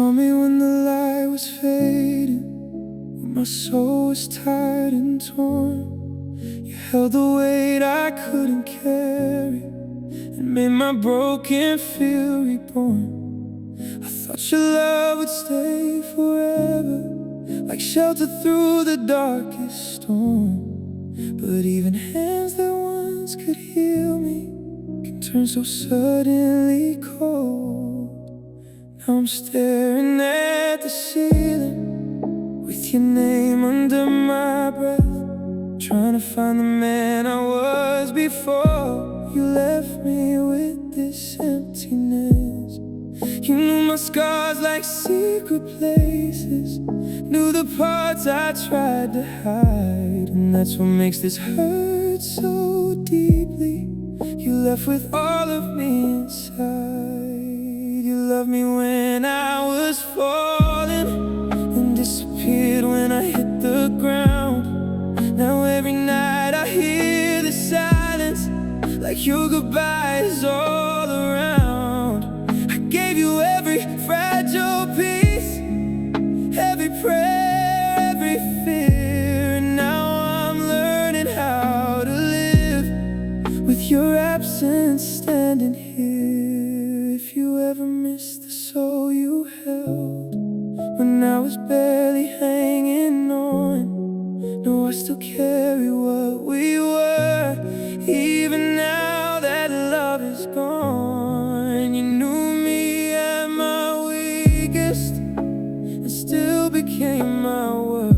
saw me when the light was fading, when my soul was tired and torn. You held the weight I couldn't carry and made my broken feel reborn. I thought your love would stay forever, like shelter through the darkest storm. But even hands that once could heal me can turn so suddenly cold. Now I'm staring at the ceiling with your name under my breath, trying to find the man I was before you left me with this emptiness. You knew my scars like secret places, knew the parts I tried to hide, and that's what makes this hurt so deeply. You left with all of me inside. You loved me when I was falling and disappeared when I hit the ground. Now every night I hear the silence, like your goodbye is all around. I gave you every fragile piece, every prayer, every fear, and now I'm learning how to live with your absence standing here. If you ever missed the soul you held when I was barely hanging on, no, I still carry what we were, even now that love is gone. You knew me at my weakest and still became my world.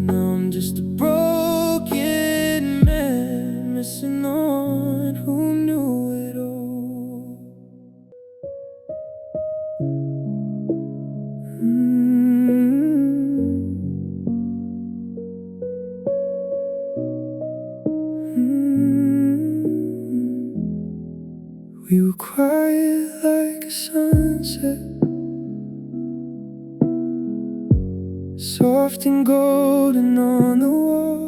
Now I'm just a broken man, missing the one who knew it all. We were quiet like a sunset, soft and golden on the wall,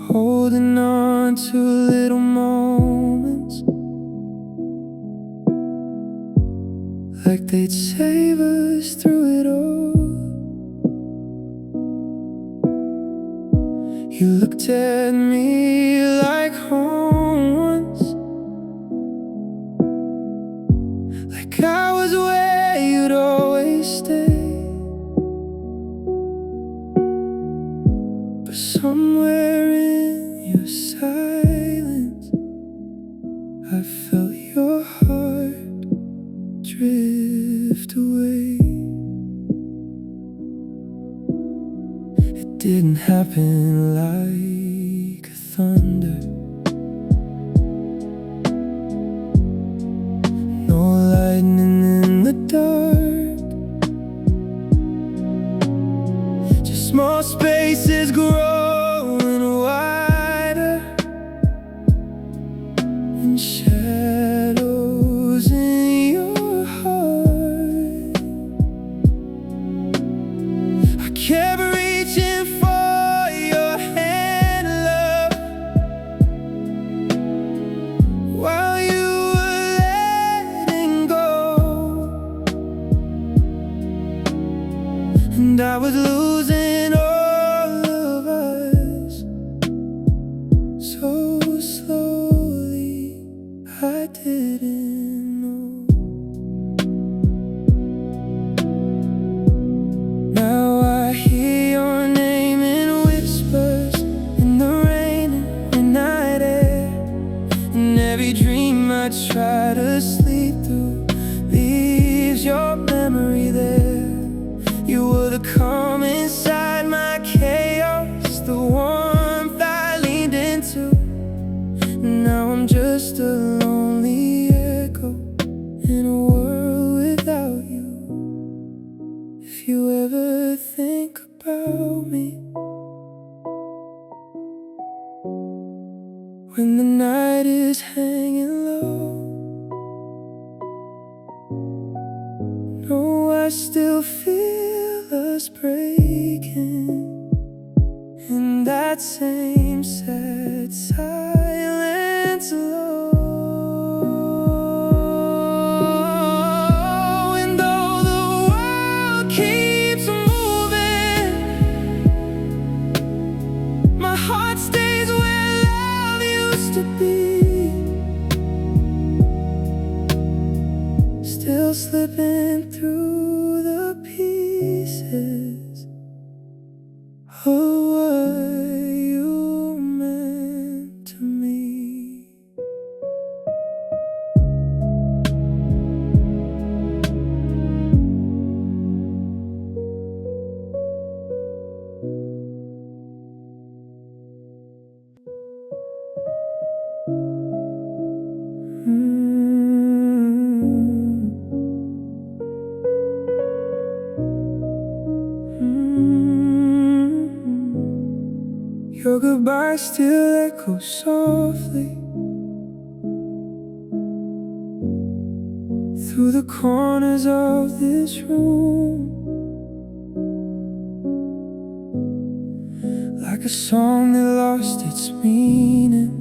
holding on to little moments like they'd save us through it all. You looked at me like home once, like I was where you'd always stay. But somewhere in your silence, I felt your heart drift away. It didn't happen like thunder, no lightning in the dark, just small spaces growing wider and shadows in your heart. I kept reaching for your hand, love, while you were letting go, and I was losing all of us so slowly, I didn't know. Now I hear your name in whispers in the rain and night air, and every dream I try to sleep through leaves your memory there. You were the calm inside my chaos, the warmth I leaned into. Now I'm just a lonely echo in a world without you. If you ever think about me when the night is hanging low, no, I still feel us breaking in that same sad silence alone. slipping through the pieces of what you meant to me. Your goodbye still echoes softly through the corners of this room, like a song that lost its meaning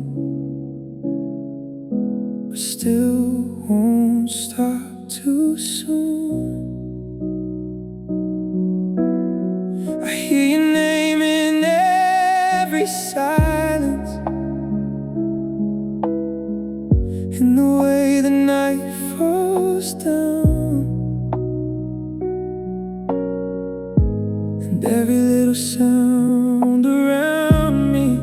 but still won't stop too soon. I hear your name in every silence, in the way the night falls down, and every little sound around me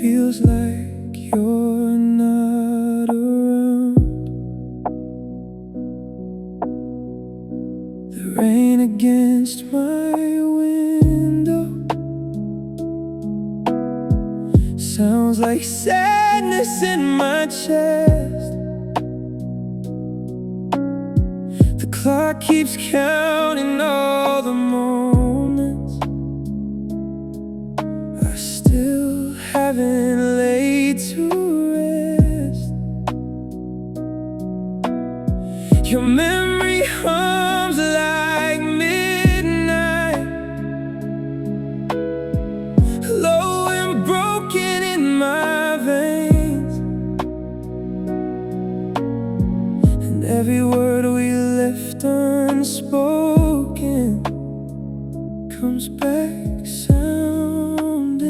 feels like you're not around. The rain against my window sounds like sadness in my chest. The clock keeps counting all the moments I still haven't laid to rest. Your memory hums like midnight, low and broken in my veins, and every word we left unspoken comes back sounding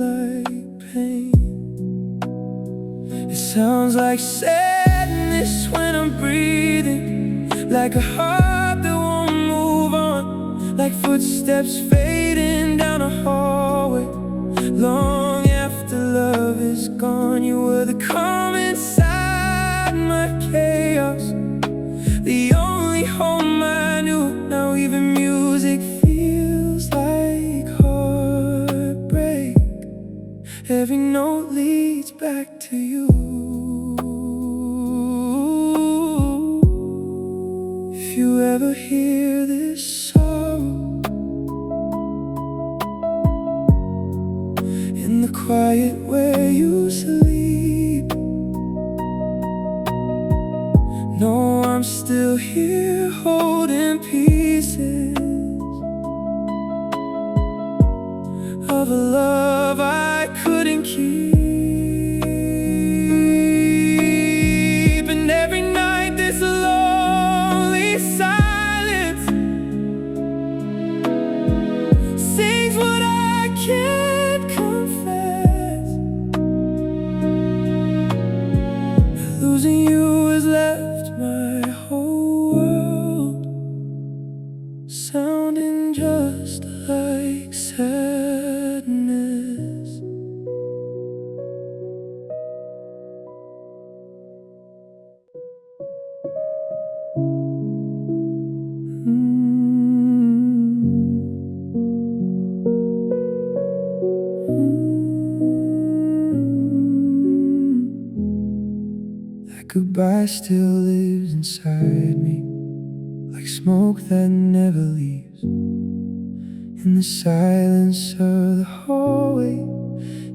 like pain. It sounds like sadness when I'm breathing, like a heart that won't move on, like footsteps fading down a hallway long after love is gone. You were the calm inside my chaos, the only home I knew. Now even music feels like heartbreak. Every note leads back to you. If you ever hear this sorrow in the quiet where you sleep, know I'm still here holding pieces of a love I couldn't keep. And every night this lonely silence sings what I can't confess. Losing you has left my whole world sounding just like sadness. That goodbye still lives inside me, like smoke that never leaves. In the silence of the hallway,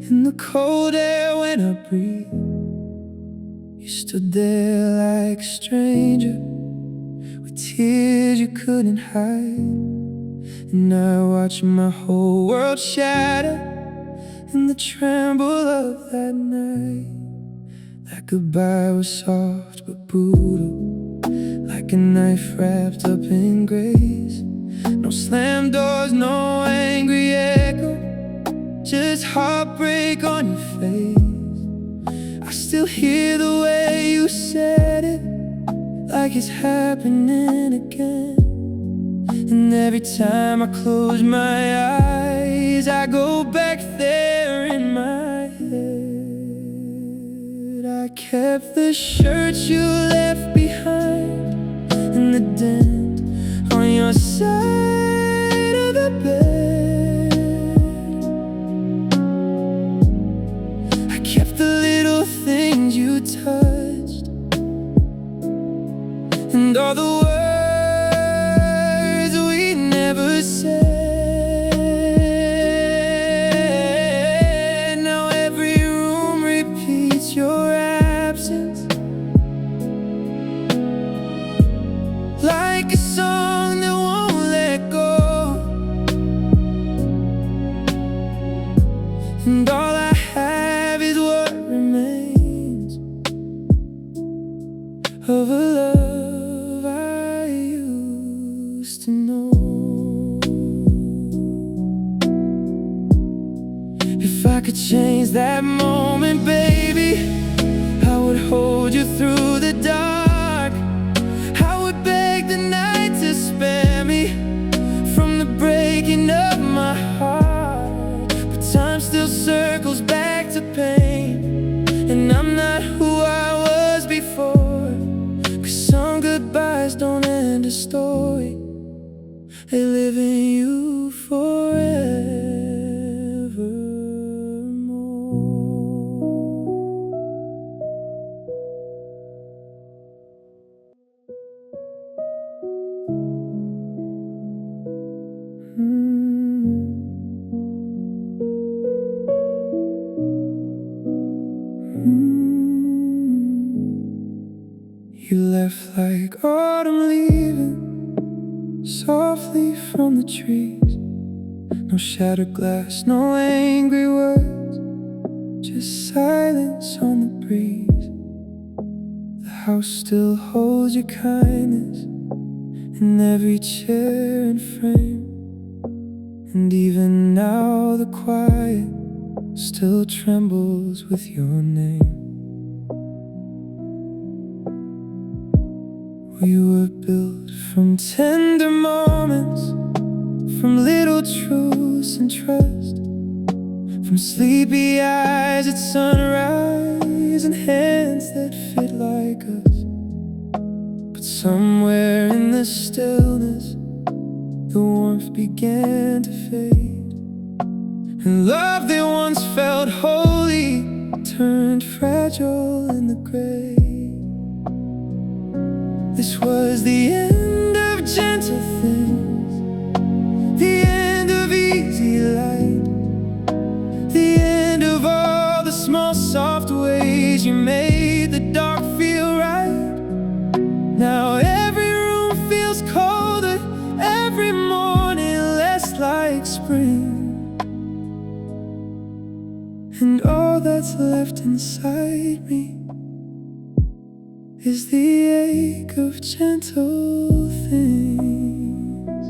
in the cold air when I breathe, you stood there like a stranger, with tears you couldn't hide. And I watched my whole world shatter in the tremble of that night. That goodbye was soft but brutal, like a knife wrapped up in grace. No slammed doors, no angry echo, just heartbreak on your face. I still hear the way you said it, like it's happening again. And every time I close my eyes, I go back there in my head. I kept the shirt you left behind and the dent on your side of the bed. I kept the little things you touched and all the words we never said. Now every room repeats your absence, like a song that won't let go. And all I have is what remains of a love I used to know. If I could change that moment, baby, I would hold you through the dark. I would beg the night to spare me from the breaking of my heart. But time still circles back to pain, and I'm not who I was before. 'Cause some goodbyes don't end a story, they live in you forevermore. You left like autumn leaving softly from the trees. No shattered glass, no angry words, just silence on the breeze. The house still holds your kindness in every chair and frame. And even now the quiet still trembles with your name. We were built from tender moments, from little truths and trust, from sleepy eyes at sunrise and hands that fit like us. But somewhere in the stillness, the warmth began to fade, and love that once felt holy turned fragile in the grave. This was the end of gentle things, the end of easy light, the end of all the small soft ways you made the dark feel right. Now every room feels colder, every morning less like spring, and all that's left inside me is the ache of gentle things.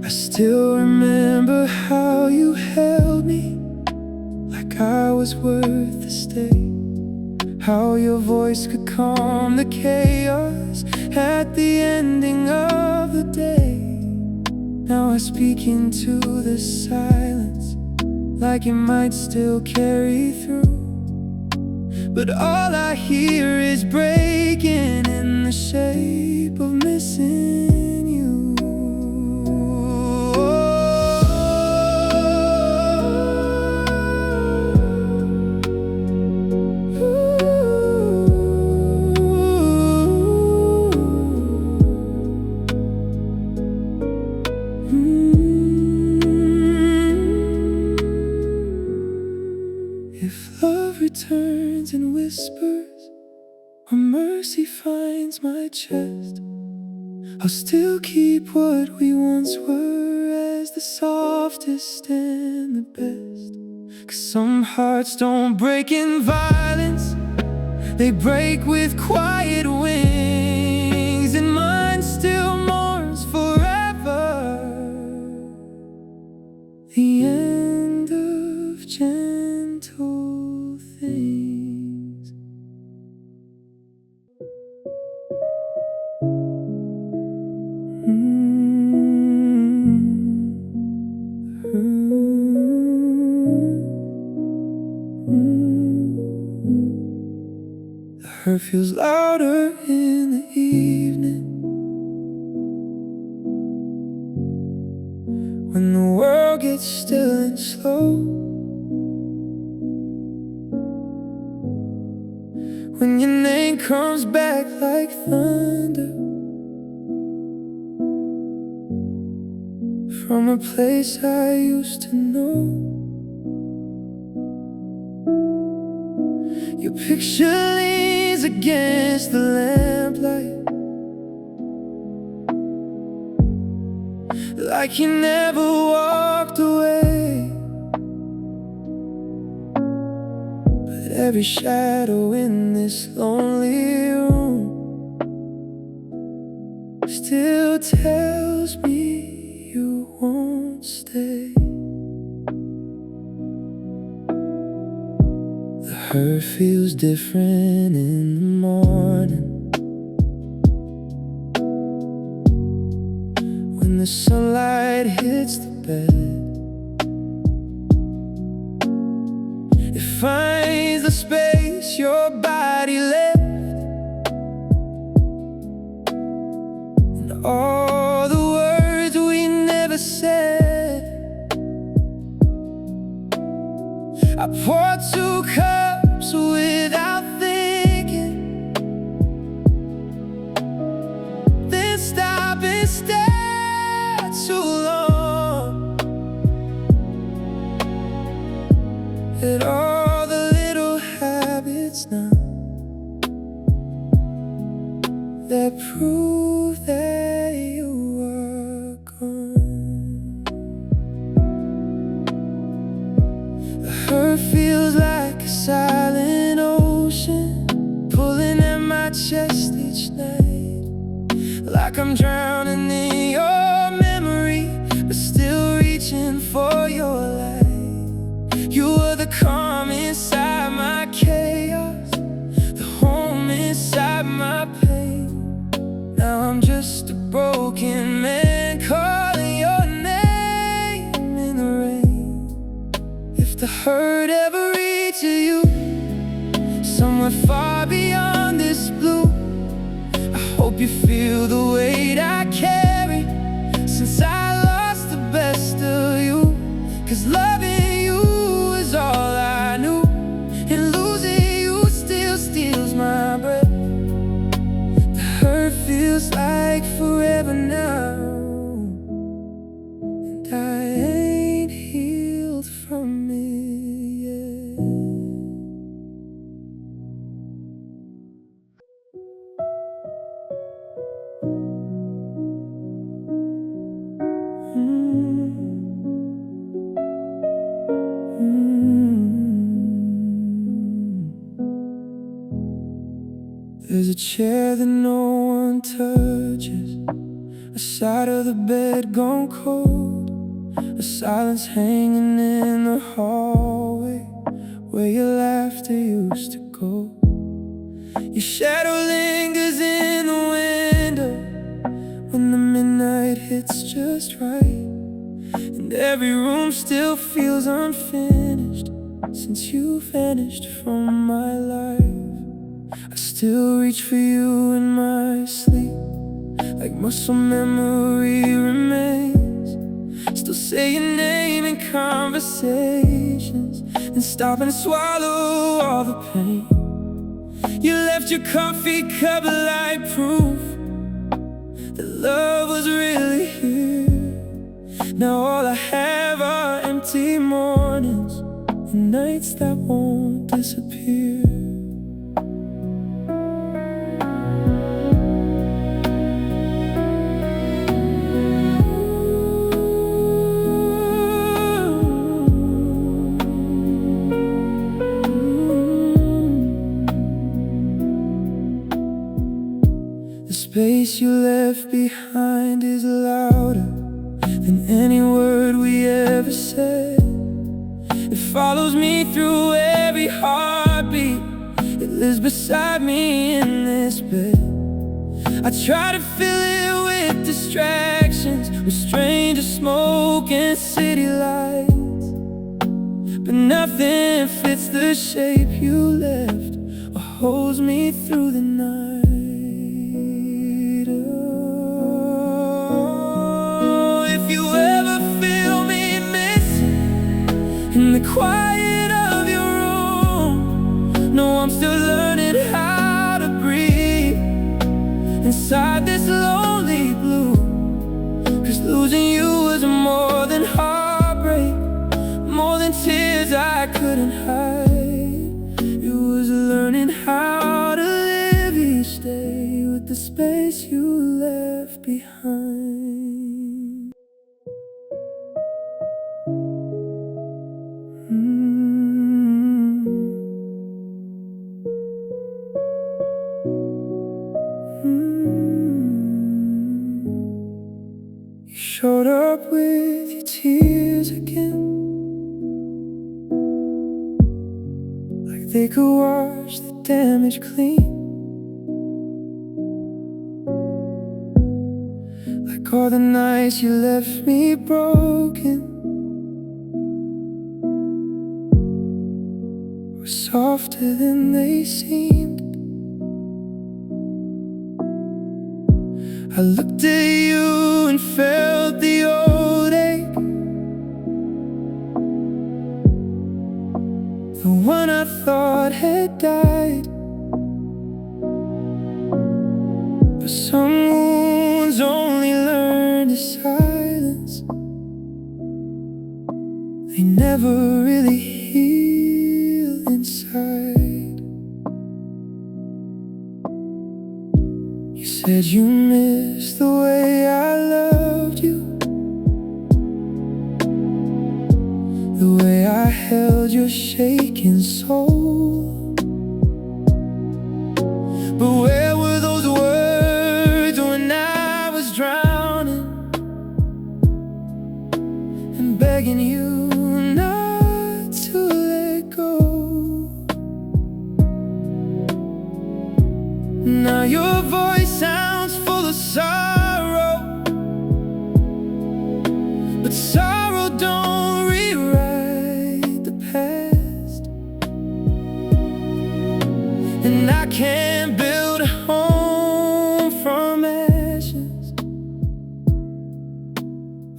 I still remember how you held me like I was worth the stay, how your voice could calm the chaos at the ending of the day. Now I speak into the silence like it might still carry through, but all I hear is breaking in the shape of missing you. If love returns and whispers, or mercy finds my chest, I'll still keep what we once were as the softest and the best. 'Cause some hearts don't break in violence, they break with quiet wings, and mine still mourns forever the end of gentle things. hurt feels louder in the evening, when the world gets still and slow, when your name comes back like thunder from a place I used to know. Your picture leans against the lamplight, like you never walked away. But every shadow in this lonely room still tells me you won't stay. The hurt feels different in the morning, when the sunlight hits the bed. It finds the space your body left, and all the words we never said. I poured 2 cups without thinking, then stop and stare too long at all the little habits now that prove that you are gone. The hurt feels like a silent ocean, pulling at my chest each night, like I'm drowning in your memory, but still reaching for your light. You were the calm inside my chaos, the home inside my pain. Now I'm just a broken man calling your name in the rain. If the hurt ever reaches you, somewhere far beyond this blue, I hope you feel the weight I carry since I lost the best of you. 'Cause loving you is all I knew, and losing you still steals my breath. The hurt feels like forever now, and I ain't healed from it yet. There's a chair that no one touches, a side of the bed gone cold, a silence hanging in the hallway where your laughter used to go. Your shadow lingers in the window when the midnight hits just right, and every room still feels unfinished since you vanished from my life. I still reach for you in my sleep, like muscle memory remains. Still say your name in conversations, and stop and swallow all the pain. You left your coffee cup like proof that love was really here. Now all I have are empty mornings and nights that won't disappear. The space you left behind is louder than any word we ever said. It follows me through every heartbeat, it lives beside me in this bed. I try to fill it with distractions, with strangers, smoke and city lights, but nothing fits the shape you left or holds me through the night. Oh, if you ever feel me missing in the quiet of your room, know I'm still learning how to breathe inside this lonely blue. 'Cause losing you was more than heartbreak, more than tears I couldn't hide. It was learning how to live each day with the space you left behind. You showed up with your tears again, like they could wash the damage clean. Like all the nights you left me broken were softer than they seemed. I looked at you and felt the old ache, the one I thought had died. But some wounds only learn to silence, they never really heal inside. You said you missed the way I loved you, the way I held your shaking soul. But where were those words when I was drowning and begging you not to let go? Now your voice sounds full of sorrow, but sorrow don't rewrite the past. And I can't build a home from ashes,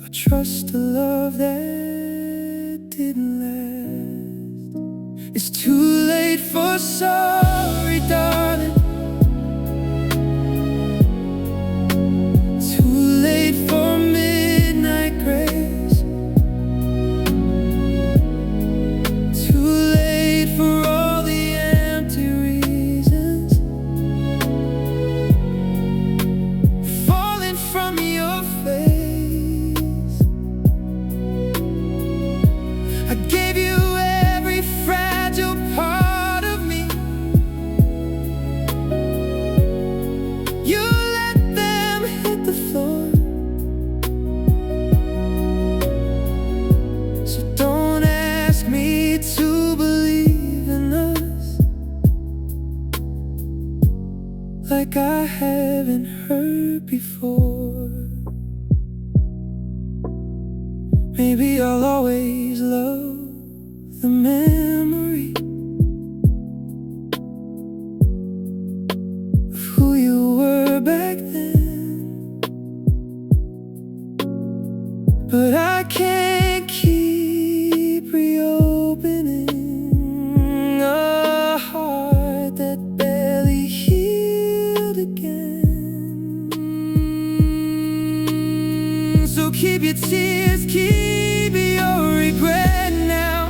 or trust a love that didn't last. It's too late for sorry, darling. I gave you every fragile part of me. You let them hit the floor. So don't ask me to believe in us like I haven't heard before. Maybe I'll always love the memory of who you were back then. But I can't keep reopening a heart that barely healed again. So keep your tears, keep your regret now.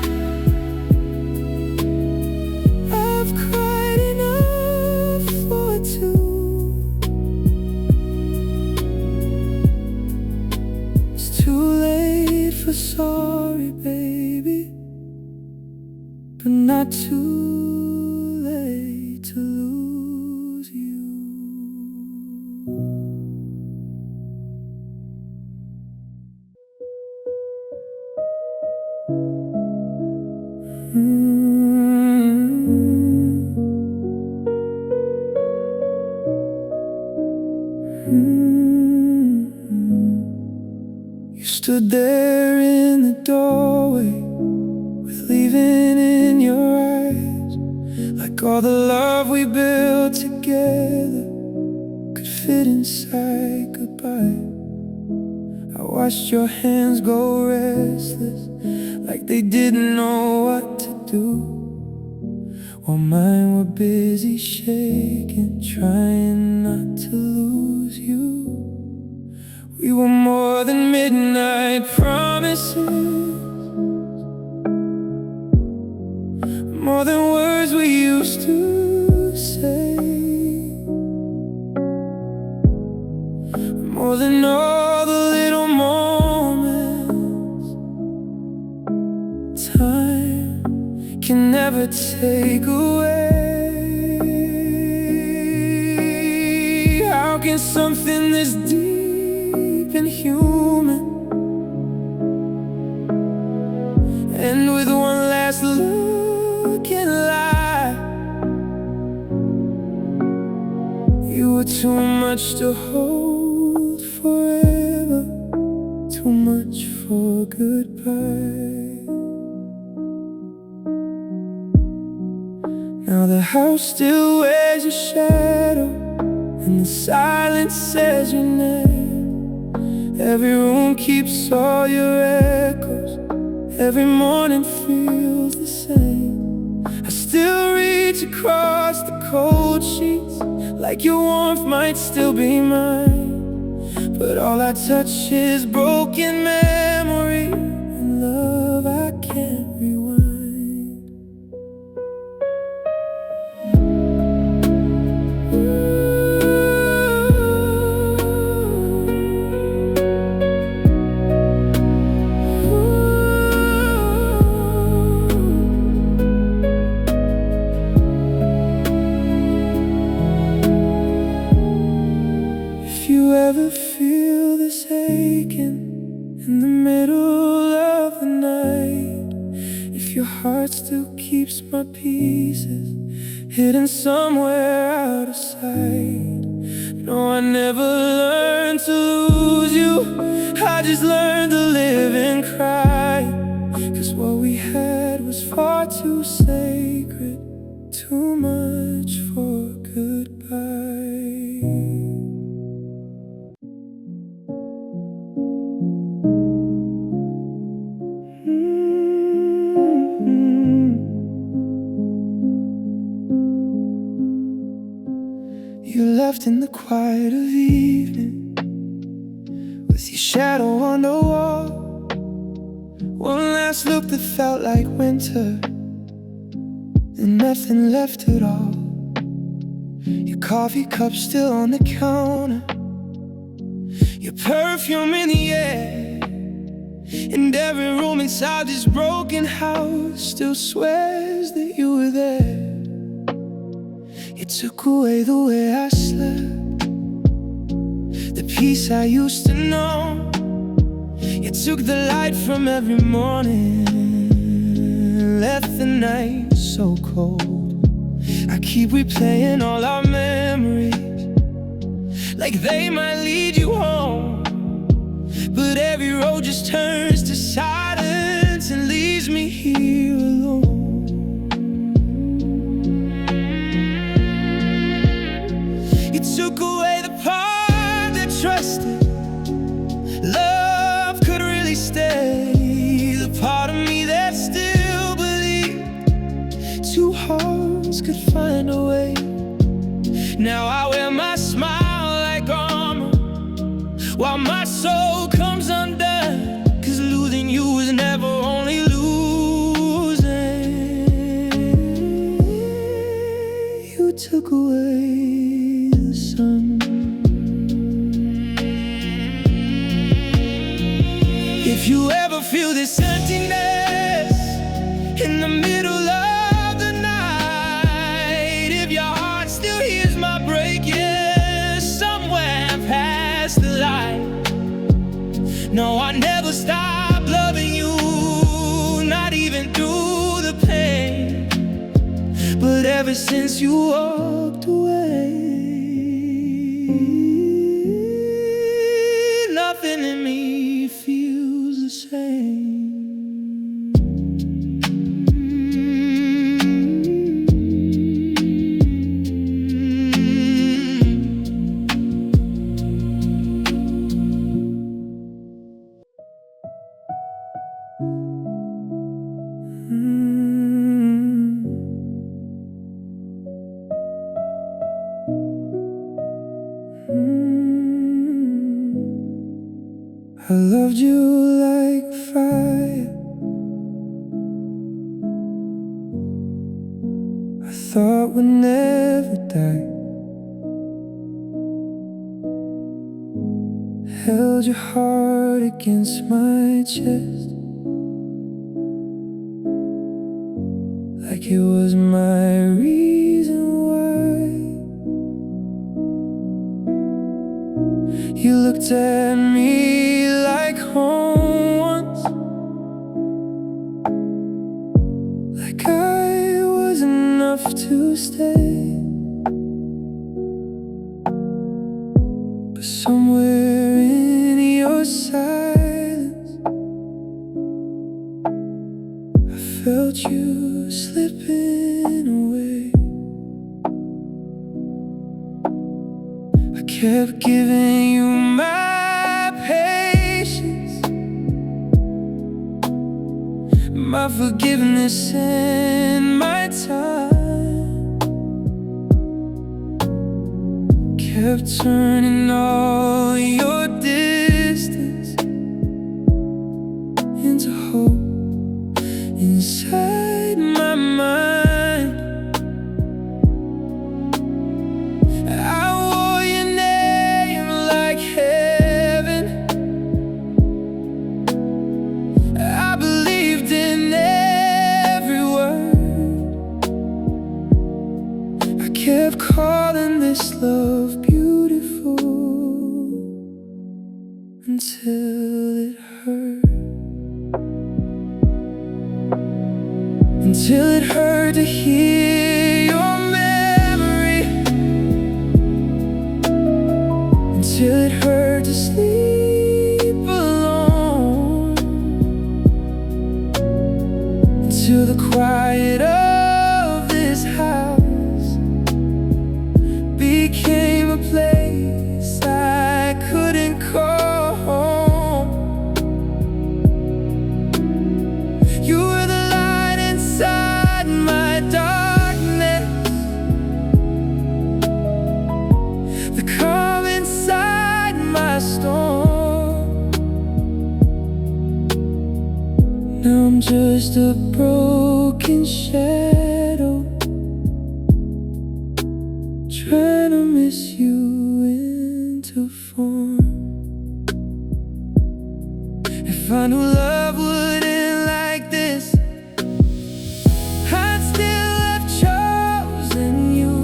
I've cried enough for two. It's too late for sorry, baby, but not too late to lose you. You stood there in the doorway with leaving in your eyes, like all the love we built together could fit inside goodbye. I watched your hands go restless, like they didn't know what to do, while mine were busy shaking, trying not to lose you. We were more than midnight promises, more than words we used to say, more than all the little moments time can never take away. How can something this deep and human end with one last look and lie? You were too much to hold forever, too much for goodbye. Now the house still wears your shadow, and the silence says your name. Every room keeps all your echoes, every morning feels the same. I still reach across the cold sheets, like your warmth might still be mine. But all I touch is broken memory and love I can't rewind. If you ever feel this aching in the middle of the night, if your heart still keeps my pieces hidden somewhere out of sight, no, I never learned to lose you, I just learned to live and cry. 'Cause what we had was far too sacred, too much for goodbye. You left in the quiet of evening, with your shadow on the wall. One last look that felt like winter, and nothing left at all. Your coffee cup still on the counter, your perfume in the air, and every room inside this broken house still swears that you were there. You took away the way I slept, the peace I used to know. You took the light from every morning, left the night so cold. I keep replaying all our memories, like they might lead you home. But every road just turns to silence and leaves me here alone. You took away the part that trusted love could really stay, the part of me that still believed two hearts could find a way. Now I wear my smile like armor, while my soul comes undone. 'Cause losing you was never only losing. You took away the sun. If you ever feel this emptiness in the middle of the night, if your heart still hears my breaking somewhere past the light, no, I never stopped loving you, not even through the pain. But ever since you walked away, nothing in me feels the same. I loved you like fire. I thought we'd never die. Held your heart against my chest, like it was my reason why. You looked at me like home once, like I was enough to stay. But somewhere in your silence, I felt you slipping away. I kept giving you my patience, my forgiveness and my time. Kept turning all your distance into hope inside my mind. I wore your name like heaven. I believed in every word. I kept calling this love beautiful until it hurt. Until it hurt to hear your memory. Until it hurt to sleep alone. Until the quiet of this house became a place I couldn't call home. You were the light inside my darkness, the calm inside my storm. Now I'm just a broken shadow, trying to miss you into form. If I knew love would end like this, I'd still have chosen you.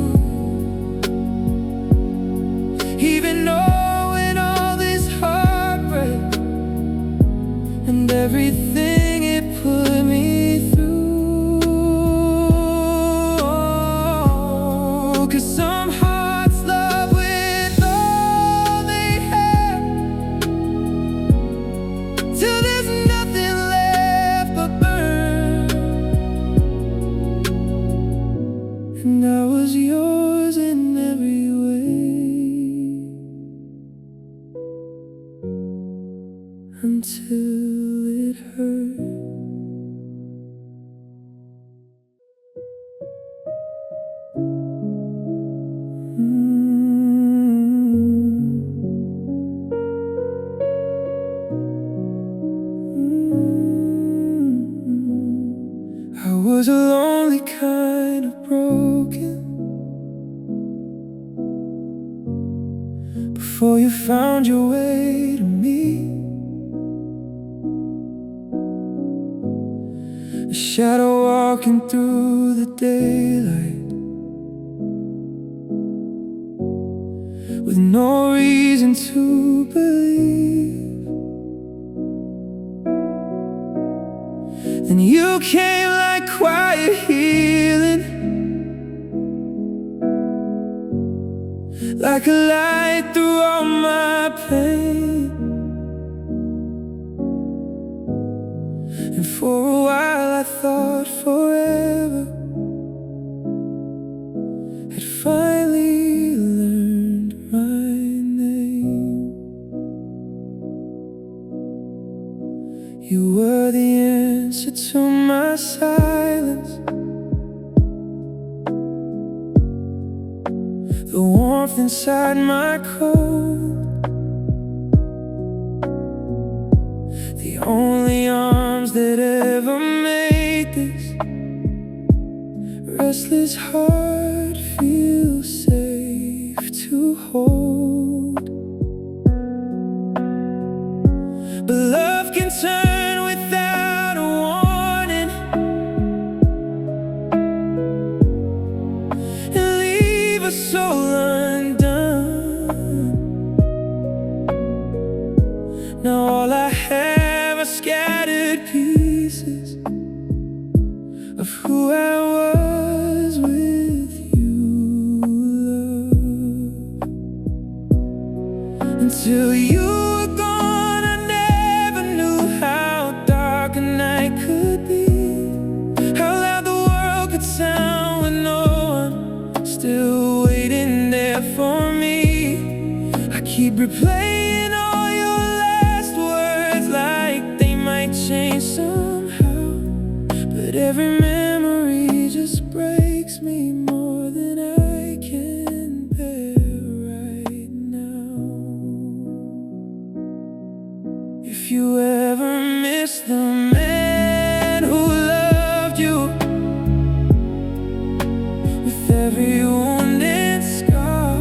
Even knowing all this heartbreak and everything it put me through. 'Cause some hearts love with all they have, till there's nothing left but burn. And I was yours in every way, until it hurt. I was a lonely kind of broken before you found your way to me. A shadow walking through the daylight, with no reason to believe. Then you came like quiet healing, like a light through all my pain. And for a while I thought forever had finally learned my name. You were the answer to my silence, the warmth inside my cold. only arms that ever made this restless heart feel safe to hold. But love can turn without a warning and leave us soul undone. Now all I have are scattered pieces of who I was with you, love. Until you were gone, I never knew how dark a night could be, how loud the world could sound with no one still waiting there for me. I keep replaying all your last words like they might change somehow, but every memory just breaks me more than I can bear right now. If you ever miss the man who loved you, with every wounded scar,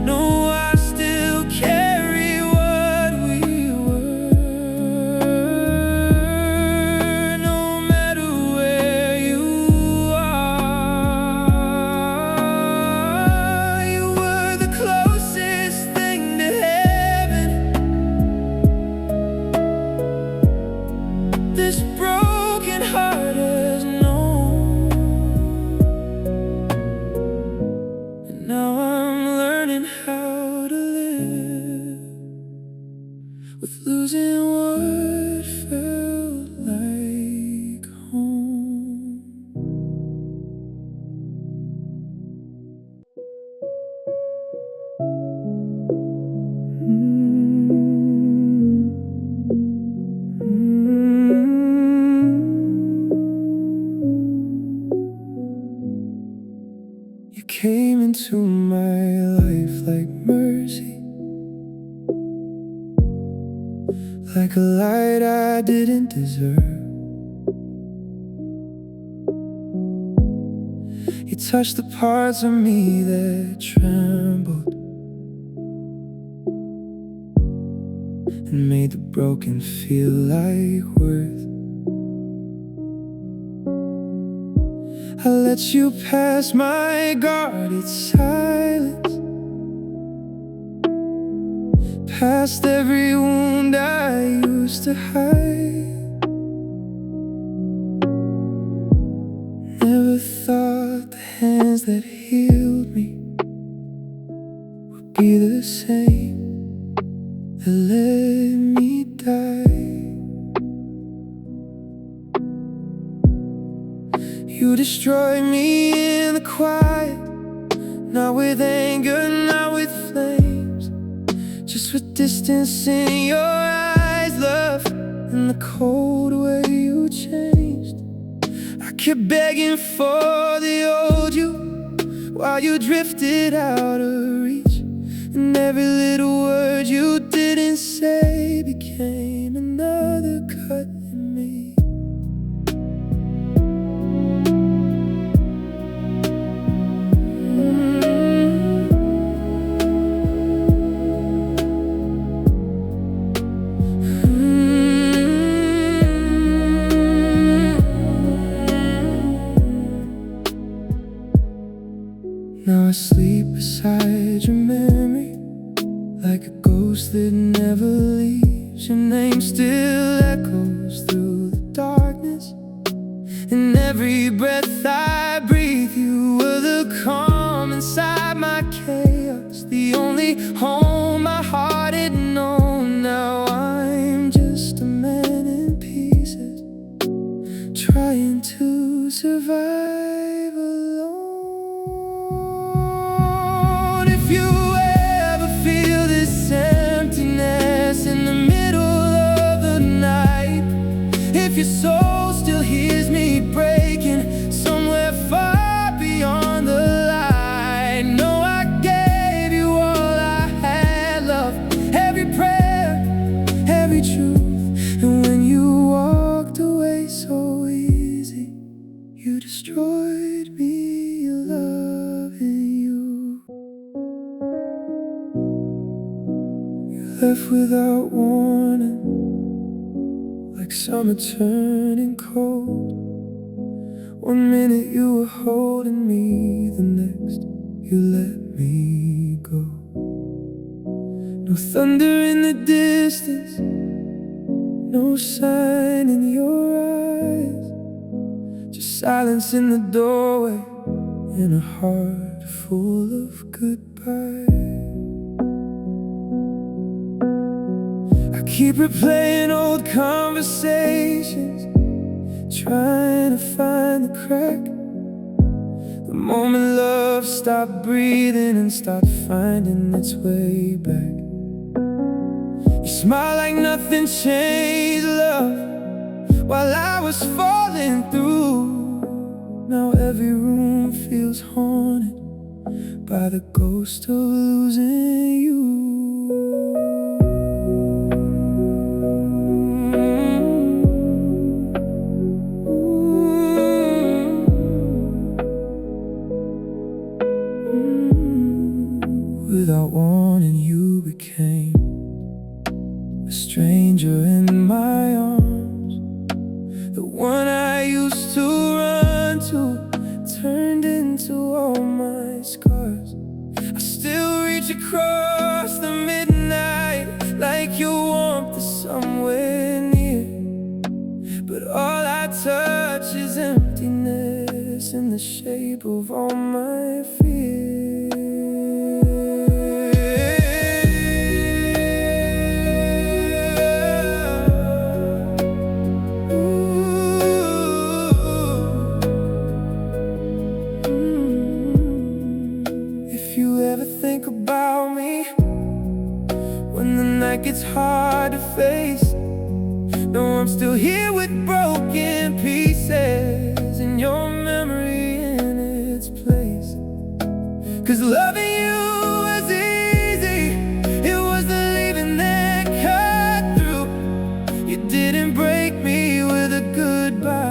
no, I still carry what we were. No matter where you are, you were the closest thing to heaven this broken heart has known. And now I'm learning how to live with losing what felt like home. You came into my life like mercy, like a light I didn't deserve. You touched the parts of me that trembled and made the broken feel like worth. I let you pass my guarded silence, past every wound I used to hide. Never thought the hands that healed me would be the same that let me die. You destroyed me in the quiet, not with anger, not with flames, just with distance in your eyes, love, and the cold way you changed. I kept begging for the old you while you drifted out of reach, and every little word you didn't say became another cut in me. Now I sleep beside your memory, like a ghost that never leaves. Your name still echoes through the darkness. In every breath I breathe, you were the calm inside my chaos, the only home my heart had known. Now I'm just a man in pieces, trying to survive alone. If you ever feel this emptiness in the middle of the night, if your soul still hears me breaking somewhere far beyond the light, know I gave you all I had. destroyed me loving you. You left without warning, like summer turning cold. One minute you were holding me, the next you let me go. No thunder in the distance, no sign in your eyes, just silence in the doorway and a heart full of goodbye. I keep replaying old conversations, trying to find the crack, the moment love stopped breathing and stopped finding its way back. You smile like nothing changed, love, while I was falling through. Now every room feels haunted by the ghost of losing you. Without warning, you became a stranger in my arms. The one I used to run to turned into all my scars. I still reach across the midnight like your warmth is somewhere near, but all I touch is emptiness in the shape of all my fears. Think about me when the night gets hard to face. No, I'm still here with broken pieces and your memory in its place. 'Cause loving you was easy, it was the leaving that cut through. You didn't break me with a goodbye,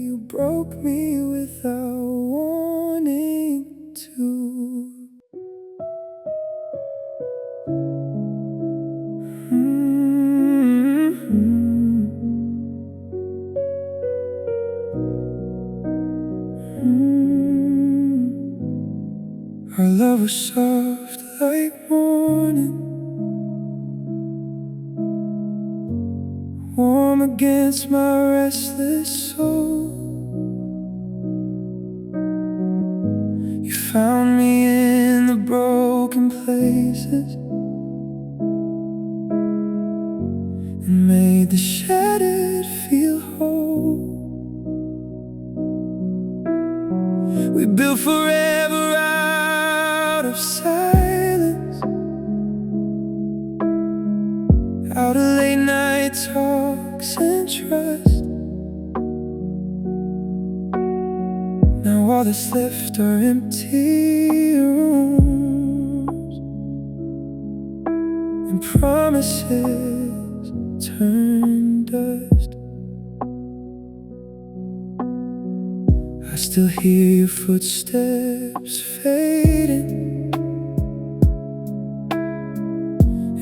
you broke me without wanting to. Our love was soft like morning, warm against my restless soul. You found me in the broken places and made the shattered feel whole. We built forever out of silence, out of late night talks and trust. Now all that's left are empty rooms and promises turn dust. I still hear your footsteps fading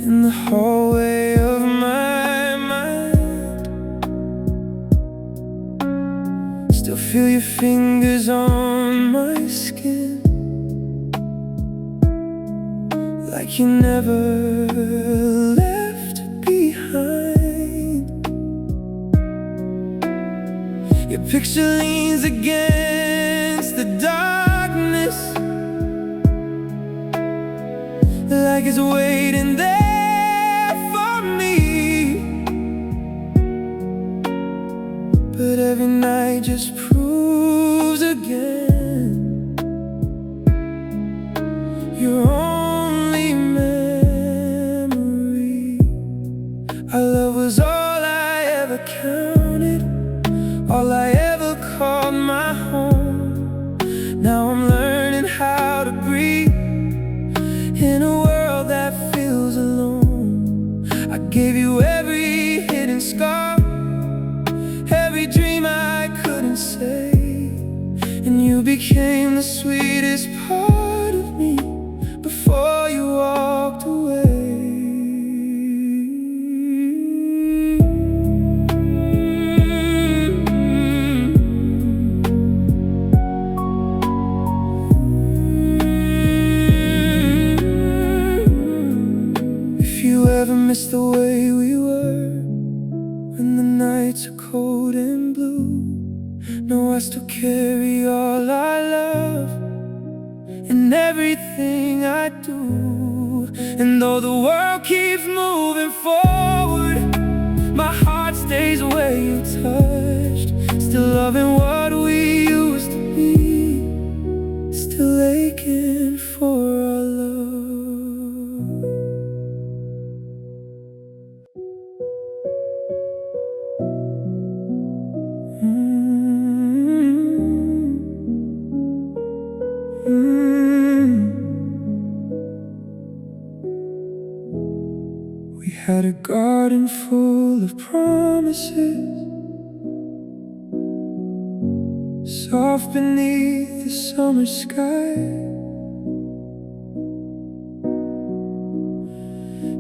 in the hallway of my mind. Still feel your fingers on my skin, like you never left behind. Your picture leans against the darkness, like it's waiting there for me. But every night just proves again your only memory. Our love was all I ever counted, all I ever called my home. Now I'm learning how to breathe in a world that feels alone. I gave you every hidden scar, every dream I and say, and you became the sweetest part of me before you walked away. If you ever miss the way we were when the nights are cold and blue, know I still carry all I love in everything I do. And though the world keeps moving forward, my heart stays where you touched. Still loving what we used to be, still aching for our love. We had a garden full of promises, soft beneath the summer sky.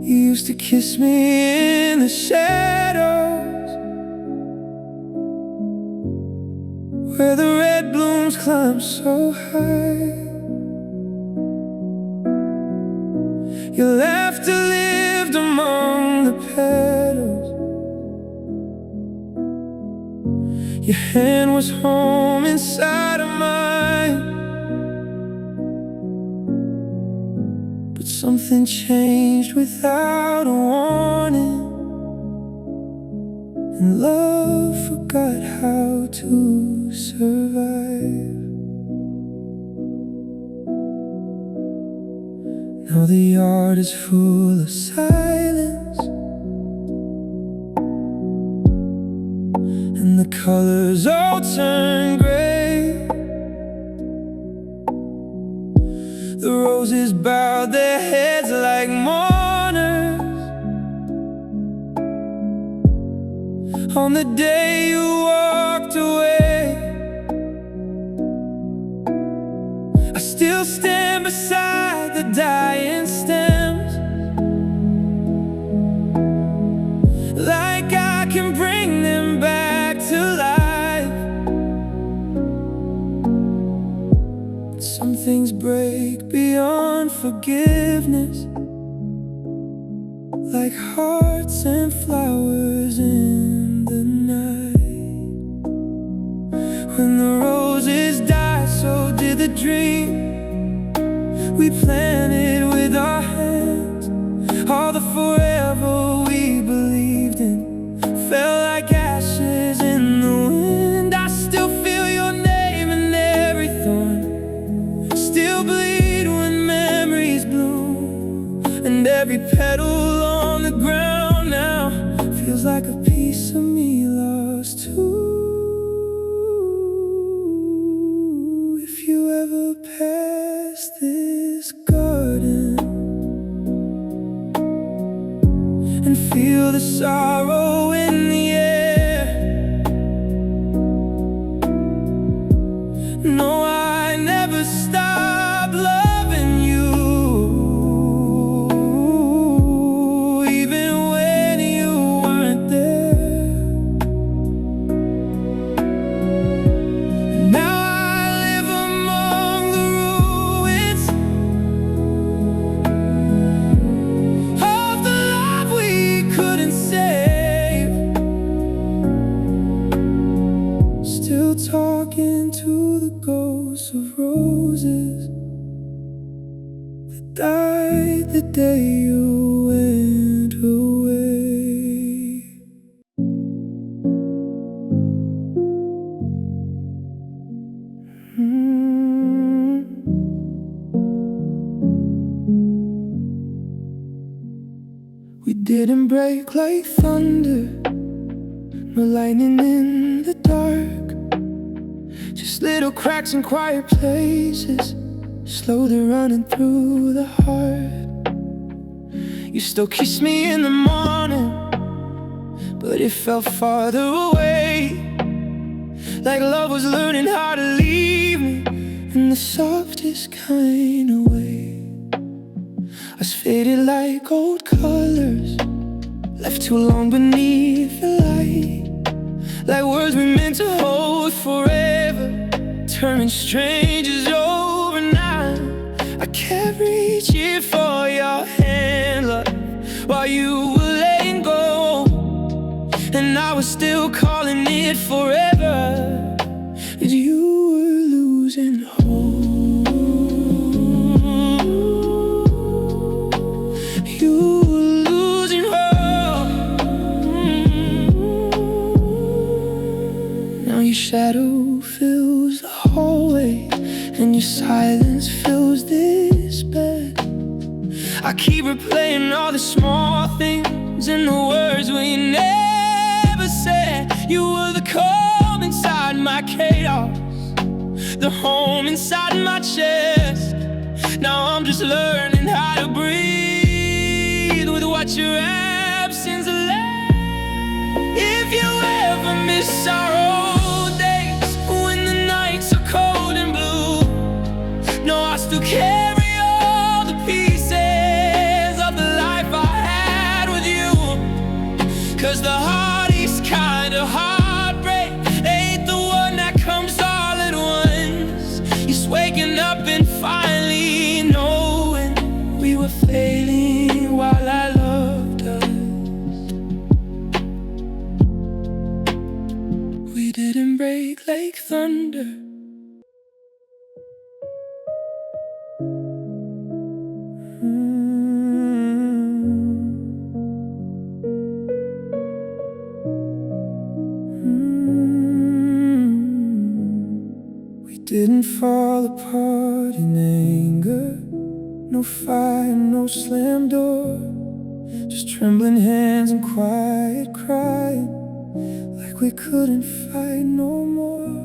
You used to kiss me in the shadows, where the red blooms climb so high. Your laughter lived among the petals, your hand was home inside of mine. But something changed without a warning, and love forgot how to survive. Now the yard is full of silence, and the colors all turn gray. The roses bowed their heads like mourners on the day you walked away. I still stand beside the dying stems, like I can bring them back to life. But some things break beyond forgiveness, like hearts and flowers in the night. When the roses died, so did the dream we planted with our hands. All the forever we believed in fell like ashes in the wind. I still feel your name in every thorn, still bleed when memories bloom, and every petal on the ground now feels like a piece of me lost too. If you ever pass this garden and feel the sorrow in the air, no, I never stopped loving you, even when you weren't there. Now I live among the ruins of the love we couldn't save, still talking to the ghosts of roses that died the day you went away. We didn't break like thunder, no lightning in the dark, just little cracks in quiet places, slowly running through the heart. You still kiss me in the morning, but it felt farther away, like love was learning how to leave me in the softest kind of way. Us faded like old colors, left too long beneath the light, like words we meant to hold forever, turning strangers overnight. I kept reaching for your hand, love, while you were letting go, and I was still calling it forever, 'cause you were losing hope. You were losing hope. Now your shadow fills the hallway, and your silence fills this bed. I keep replaying all the small things and the words we never said. You were the calm inside my chaos, the home inside my chest. Now I'm just learning how to breathe with what your absence left. If you ever miss our old days, when the nights are cold and blue, no, I still carry all the pieces of the life I had with you. 'Cause the hardest kind of heartbreak ain't the one that comes all at once. Just waking up and finally knowing we were failing while I loved us. We didn't break like thunder. We didn't fall apart in anger, no fire, no slam door, just trembling hands and quiet crying, like we couldn't fight no more.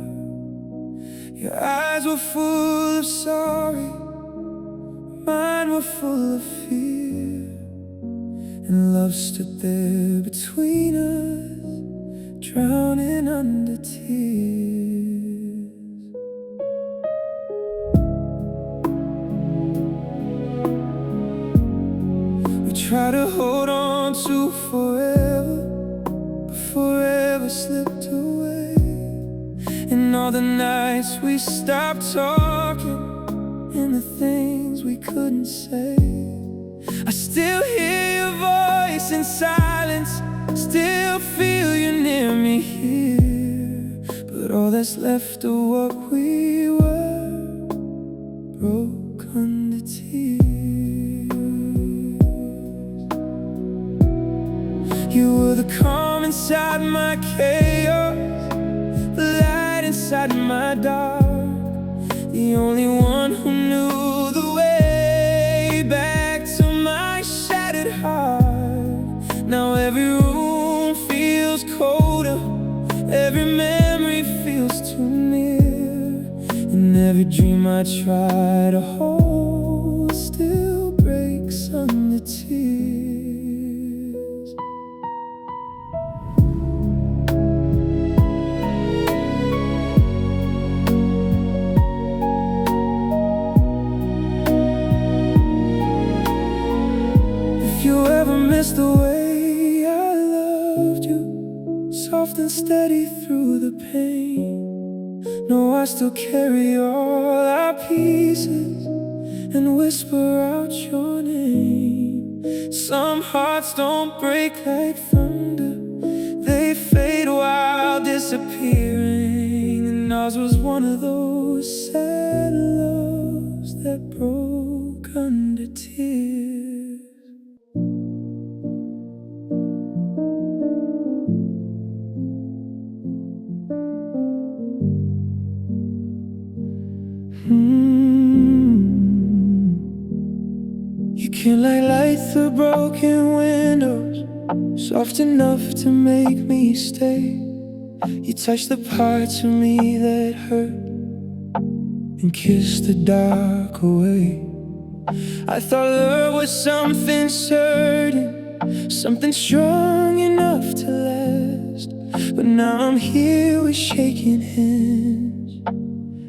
Your eyes were full of sorry, mine were full of fear, and love stood there between us, drowning under tears. We try to hold on to forever, but forever slipped away. And all the nights we stopped talking, and the things we couldn't say. I still hear your voice in silence, still feel you near me here. But all that's left of what we were broke under tears. You were the calm inside my chaos, the light inside my dark, the only one who knew the way back to my shattered heart. Now every room feels colder, every memory feels too near, and every dream I try to hold still breaks under tears. If you ever miss the way I loved you, soft and steady through the pain, no, I still carry all our pieces and whisper out your name. Some hearts don't break like thunder, they fade while disappearing, and ours was one of those sad loves that broke under tears. You can light through broken windows, soft enough to make me stay. You touch the parts of me that hurt and kiss the dark away. I thought love was something certain, something strong enough to last, But now I'm here with shaking hands,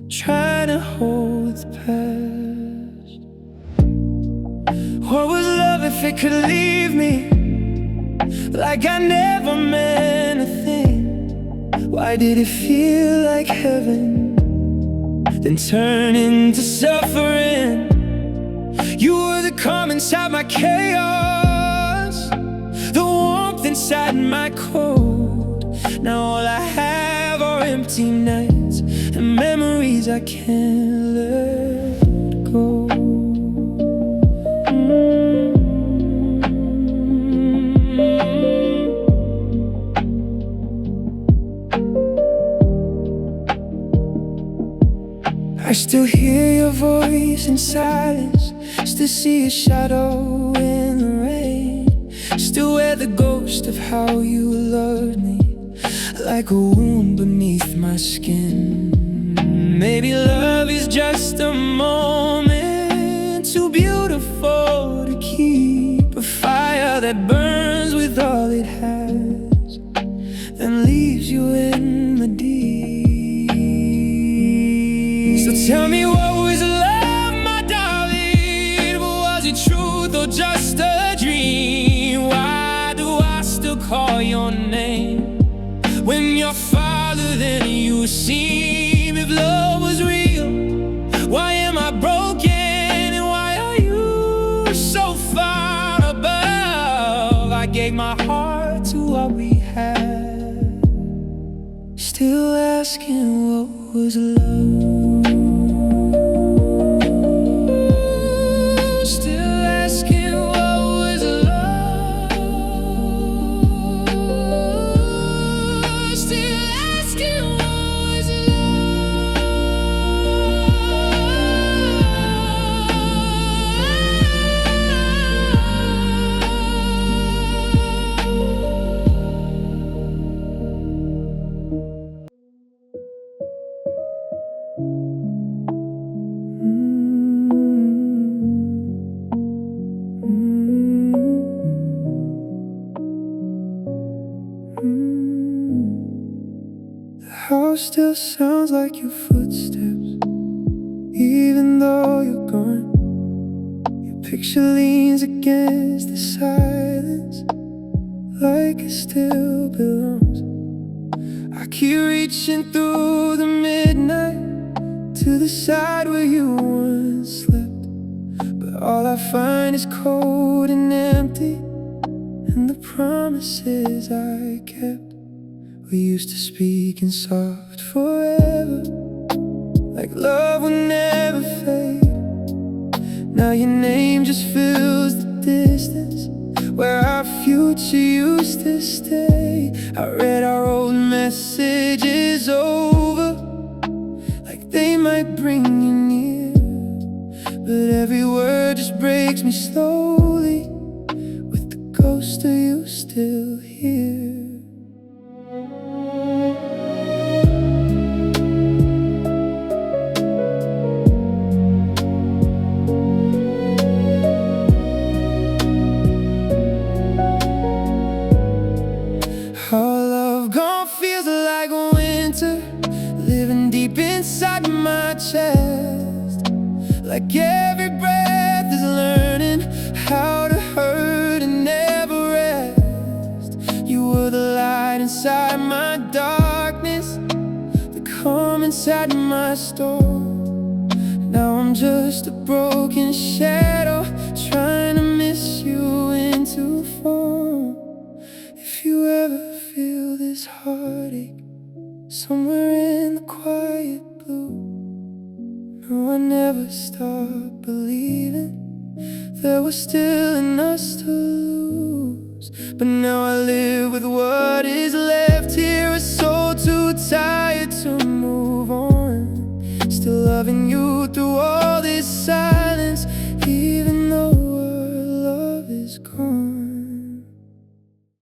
trying to hold the past. What was love if it could leave me like I never meant a thing? Why did it feel like heaven, then turn into suffering? You were the calm inside my chaos, the warmth inside my cold. Now all I have are empty nights and memories I can't let go. I still hear your voice in silence, still see a shadow in the rain, still wear the ghost of how you loved me, like a wound beneath my skin. Maybe love is just a moment too beautiful to keep, a fire that burns with all it has, then leaves you in the deep. So tell me, what was love, my darling? Was it truth or just a dream? Why do I still call your name when you're farther than you seem? If love was real, why am I broken? And why are you so far above? I gave my heart to what we had, still asking, what was love? The house still sounds like your footsteps, even though you're gone. Your picture leans against the silence, like it still belongs. I keep reaching through the midnight to the side where you once slept, but all I find is cold and empty, and the promises I kept. We used to speak in soft forever, like love would never fade. Now your name just fills the distance, where our future used to stay. I read our old messages over, like they might bring you near, but every word just breaks me slowly, with the ghost of you still here. Our love gone feels like winter, living deep inside my chest, like every breath is learning how to hurt and never rest. You were the light inside my darkness, the calm inside my storm. Now I'm just a broken shadow, trying to miss you into form. If you ever feel this heartache somewhere in the quiet blue, no, I never stopped believing there was still in us to lose. But now I live with what is